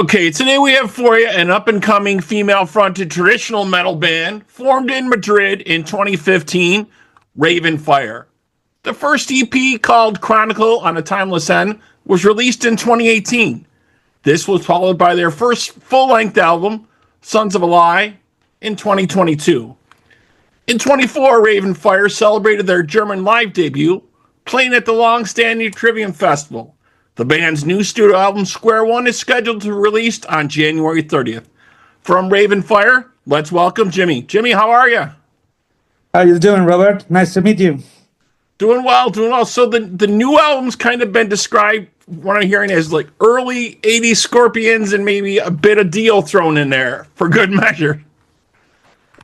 Okay, today we have for you an up-and-coming female-fronted traditional metal band formed in Madrid in 2015, Rave In Fire. The first EP, called Chronicle on a Timeless End, was released in 2018. This was followed by their first full-length album, Sons of a Lie, in 2022. In 24, Rave In Fire celebrated their German live debut, playing at the long-standing Trivium Festival. The band's new studio album, Square One, is scheduled to be released on January 30th. From Rave In Fire, let's welcome Jimi. Jimi, how are you? How you doing, Robert? Nice to meet you. Doing well, doing well. So the new album's kind of been described, what I'm hearing, as like early 80s Scorpions and maybe a bit of Dio thrown in there for good measure.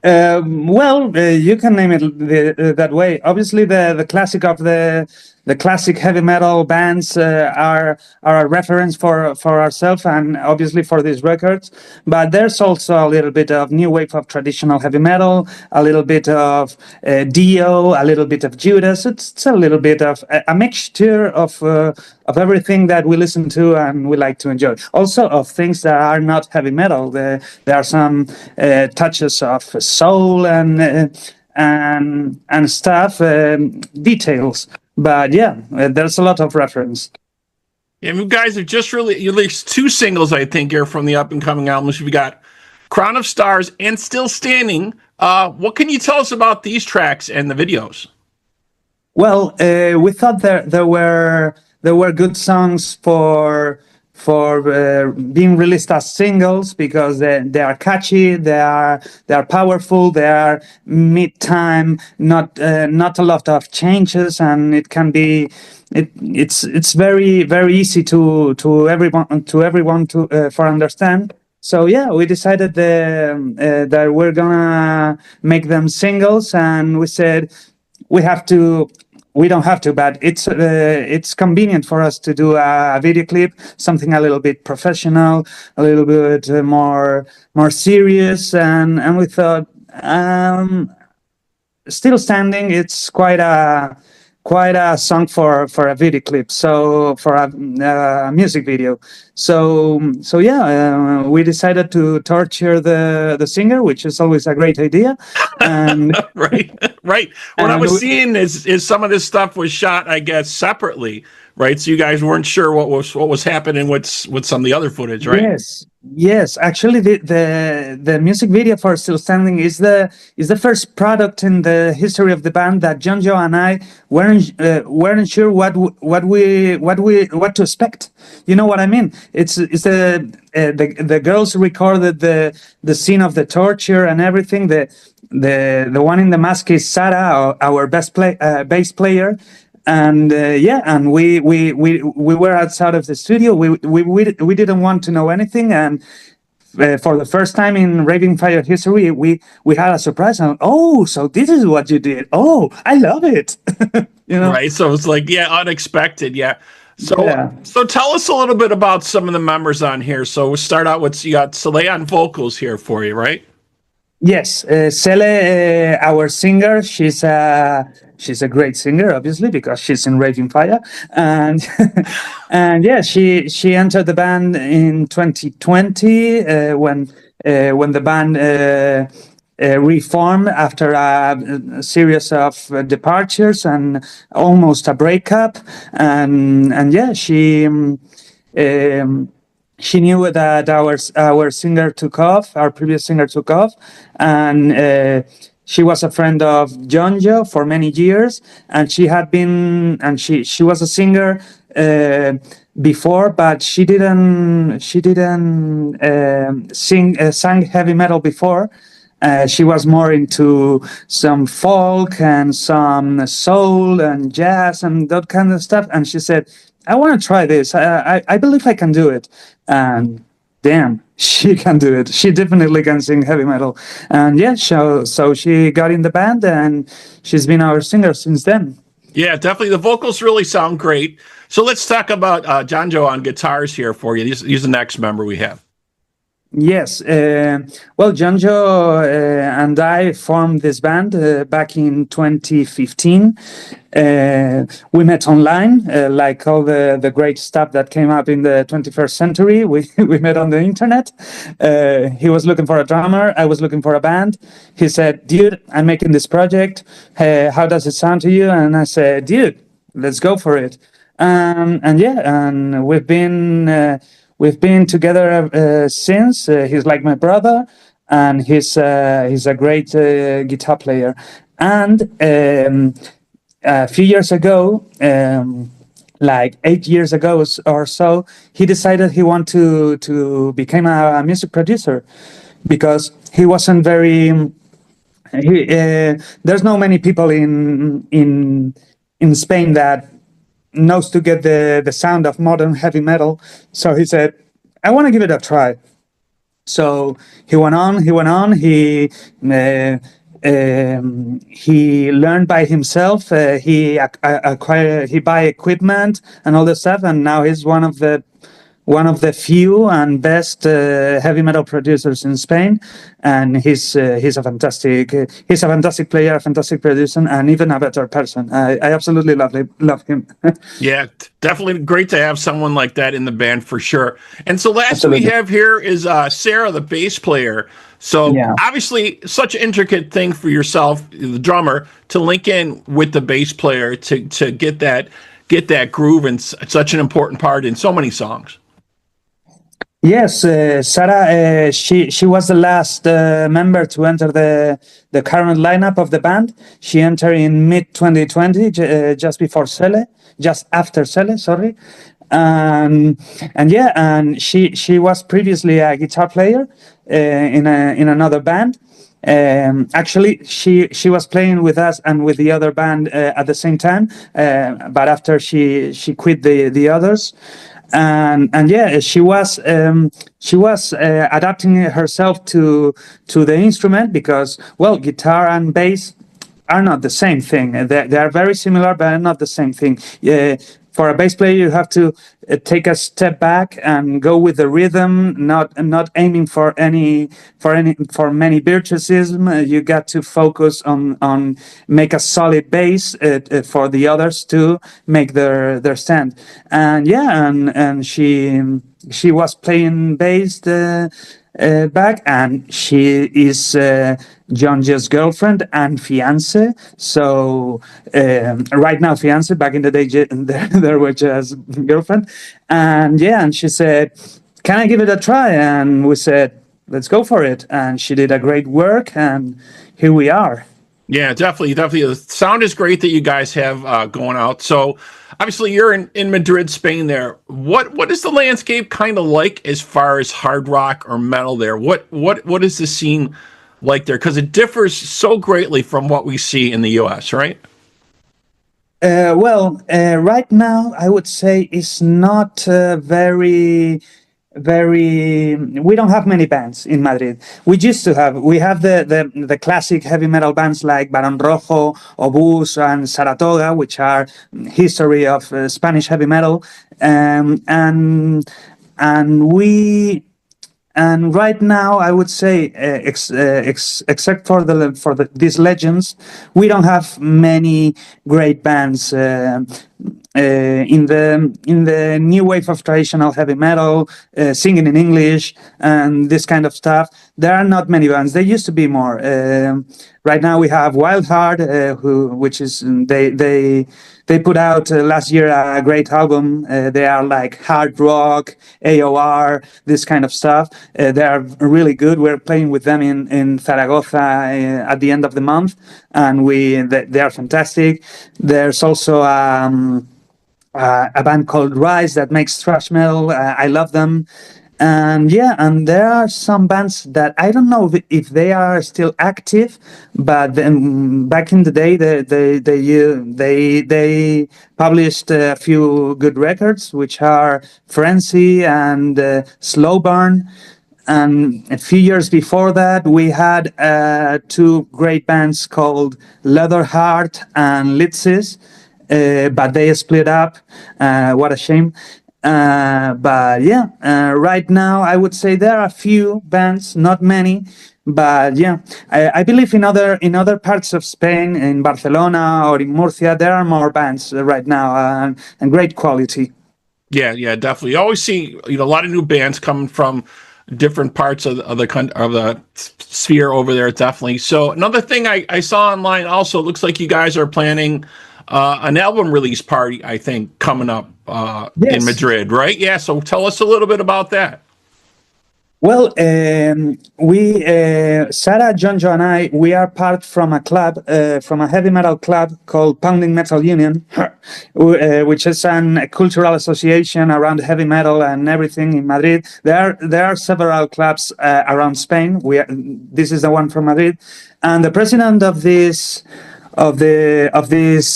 You can name it that way. Obviously, the classic of the classic heavy metal bands are a reference for ourselves and obviously for these records. But there's also a little bit of new wave of traditional heavy metal, a little bit of Dio, a little bit of Judas. It's a little bit of a mixture of everything that we listen to and we like to enjoy. Also of things that are not heavy metal. There are some touches of soul and stuff, details. But yeah, there's a lot of reference. Yeah, you guys have just released two singles, I think, here from the up-and-coming albums. You've got Crown of Stars and Still Standing. What can you tell us about these tracks and the videos? Well, we thought there were good songs for being released as singles because they are catchy, they are powerful, they are mid-time, not a lot of changes, and it can be it's very very easy to everyone for understand. So yeah, we decided that we're gonna make them singles, and we said we don't have to, but it's convenient for us to do a video clip, something a little bit professional, a little bit more serious, and we thought Still Standing, it's quite a song for a video clip, so for a music video. So yeah, we decided to torture the singer, which is always a great idea. And right. What I was seeing is some of this stuff was shot, I guess, separately, right? So you guys weren't sure what was happening with some of the other footage, right? Yes. Actually, the music video for Still Standing is the first product in the history of the band that Jonjo and I weren't sure what to expect. You know what I mean? It's the girls recorded the scene of the torture and everything. The one in the mask is Sara, our bass player. And and we were outside of the studio. We didn't want to know anything, and for the first time in Rave In Fire history, we had a surprise. And so this is what you did. Oh, I love it. You know, right? So it's like unexpected. Yeah. So tell us a little bit about some of the members on here. So we'll start out with, you got Sele on vocals here for you, right? Yes, Sele, our singer, she's a great singer, obviously, because she's in Rave In Fire, and and yeah, she entered the band in 2020 when the band reformed after a series of departures and almost a breakup, and yeah, she knew that our singer took off, our previous singer took off, and she was a friend of Jonjo for many years, and she was a singer before, but she didn't sang heavy metal before. She was more into some folk and some soul and jazz and that kind of stuff, and she said, I want to try this. I believe I can do it. And damn, she can do it. She definitely can sing heavy metal. And yeah, so she got in the band, and she's been our singer since then. Yeah, definitely. The vocals really sound great. So let's talk about Jonjo on guitars here for you. He's the next member we have. Yes. Well, Jonjo and I formed this band back in 2015. We met online, like all the great stuff that came up in the 21st century. We met on the internet. He was looking for a drummer. I was looking for a band. He said, "Dude, I'm making this project. How does it sound to you?" And I said, "Dude, let's go for it." And yeah, and we've been together since. He's like my brother, and he's a great guitar player. And a few years ago, like 8 years ago or so, he decided he wanted to become a music producer because he wasn't very. There's no many people in Spain that knows to get the sound of modern heavy metal. So he said, I want to give it a try. So he went on, he learned by himself. He acquired, he buy equipment and all this stuff, and now he's one of the few and best heavy metal producers in Spain. And he's a fantastic player, a fantastic producer, and even a better person. I absolutely love him. Yeah, definitely great to have someone like that in the band for sure. And so last we Absolutely. have here is Sara, the bass player. So Yeah. obviously such an intricate thing for yourself, the drummer, to link in with the bass player to get that groove and such an important part in so many songs. Yes, Sara. She was the last member to enter the current lineup of the band. She entered in mid 2020, just before Sele, just after Sele. Sorry, and yeah, and she was previously a guitar player in another band. Actually, she was playing with us and with the other band at the same time, but after she quit the others. And yeah, she was adapting herself to the instrument because, well, guitar and bass are not the same thing. They are very similar, but not the same thing. For a bass player, you have to take a step back and go with the rhythm, not aiming for many virtuosism. You got to focus on make a solid bass for the others to make their stand. And yeah, and she was playing bass back, and she is Jonjo's girlfriend and fiance. So right now, fiance. Back in the day, there were just girlfriend. And yeah, and she said, "Can I give it a try?" And we said, "Let's go for it." And she did a great work, and here we are. Yeah, definitely, definitely. The sound is great that you guys have going out. So obviously you're in Madrid, Spain there. What is the landscape kind of like as far as hard rock or metal there? What is the scene like there? Because it differs so greatly from what we see in the US, right? Well, right now, I would say it's not very. We don't have many bands in Madrid. We have the classic heavy metal bands like Barón Rojo, Obús, and Saratoga, which are history of Spanish heavy metal. And we and right now, I would say, except for these legends, we don't have many great bands in the new wave of traditional heavy metal, singing in English and this kind of stuff. There are not many bands. There used to be more. Right now, we have Wild Heart, which is they put out last year a great album. They are like hard rock, AOR, this kind of stuff. They are really good. We're playing with them in Zaragoza at the end of the month, and they are fantastic. There's also a band called Rise that makes thrash metal. I love them. And yeah, and there are some bands that I don't know if they are still active, but then back in the day, they published a few good records, which are Frenzy and Slow Burn. And a few years before that, we had two great bands called Leatherheart and Litzis, but they split up. What a shame. But yeah, right now I would say there are a few bands, not many, but yeah, I believe in other parts of Spain, in Barcelona or in Murcia, there are more bands right now, and great quality. Yeah, definitely. You always see, a lot of new bands coming from different parts of the sphere over there. Definitely. So another thing I saw online also, it looks like you guys are planning an album release party, I think, coming up in Yes. Madrid, right? Yeah. So tell us a little bit about that. Well, we, Sara, Jonjo, and I, we are part from a club, from a heavy metal club called Pounding Metal Union, which is a cultural association around heavy metal and everything in Madrid. There are several clubs around Spain. This is the one from Madrid, and the president of this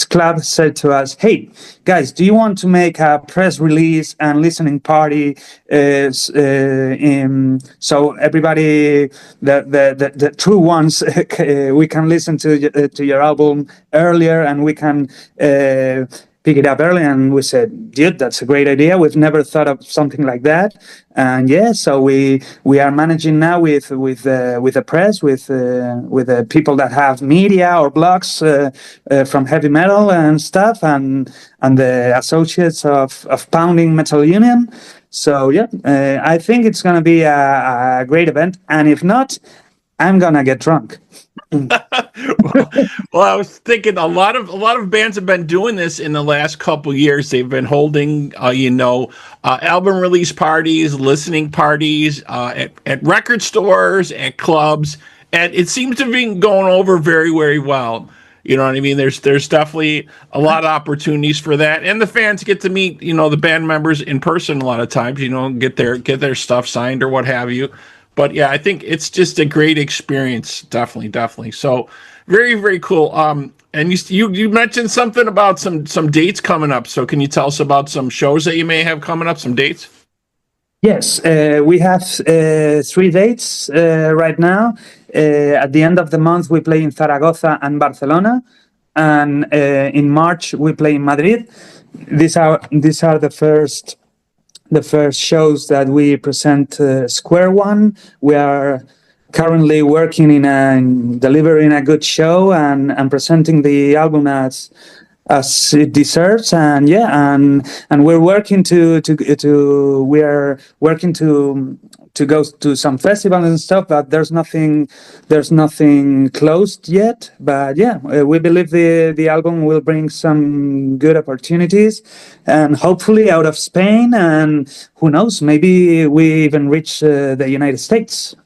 club said to us, "Hey, guys, do you want to make a press release and listening party so everybody, the true ones, we can listen to your album earlier and we can pick it up early?" And we said, "Dude, that's a great idea. We've never thought of something like that." And yeah, so we are managing now with the press, with the people that have media or blogs from heavy metal and stuff, and the associates of Pounding Metal Union. So yeah, I think it's gonna be a great event, and if not, I'm gonna get drunk. Well, I was thinking a lot of bands have been doing this in the last couple years. They've been holding, album release parties, listening parties at record stores, at clubs, and it seems to be going over very, very well. You know what I mean? There's definitely a lot of opportunities for that, and the fans get to meet the band members in person a lot of times. Get their stuff signed or what have you. But yeah, I think it's just a great experience. Definitely. So very, very cool. And you mentioned something about some dates coming up. So can you tell us about some shows that you may have coming up, some dates? Yes, we have 3 dates right now. At the end of the month, we play in Zaragoza and Barcelona, and in March we play in Madrid. These are the first shows that we present Square One. We are currently working in delivering a good show and presenting the album as it deserves. And yeah, and we're working we are working to go to some festivals and stuff, but there's nothing closed yet. But yeah, we believe the album will bring some good opportunities, and hopefully out of Spain, and who knows, maybe we even reach the United States.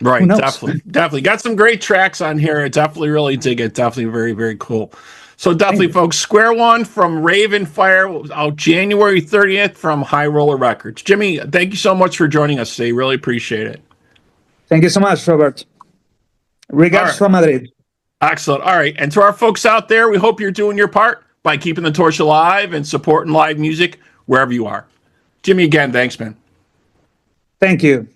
Right, definitely got some great tracks on here. I definitely really dig it. Definitely very, very cool. So definitely, folks, Square One from Rave In Fire out January 30th from High Roller Records. Jimi, thank you so much for joining us today. Really appreciate it. Thank you so much, Robert. Regards from Madrid. Excellent. All right. And to our folks out there, we hope you're doing your part by keeping the torch alive and supporting live music wherever you are. Jimi, again, thanks, man. Thank you.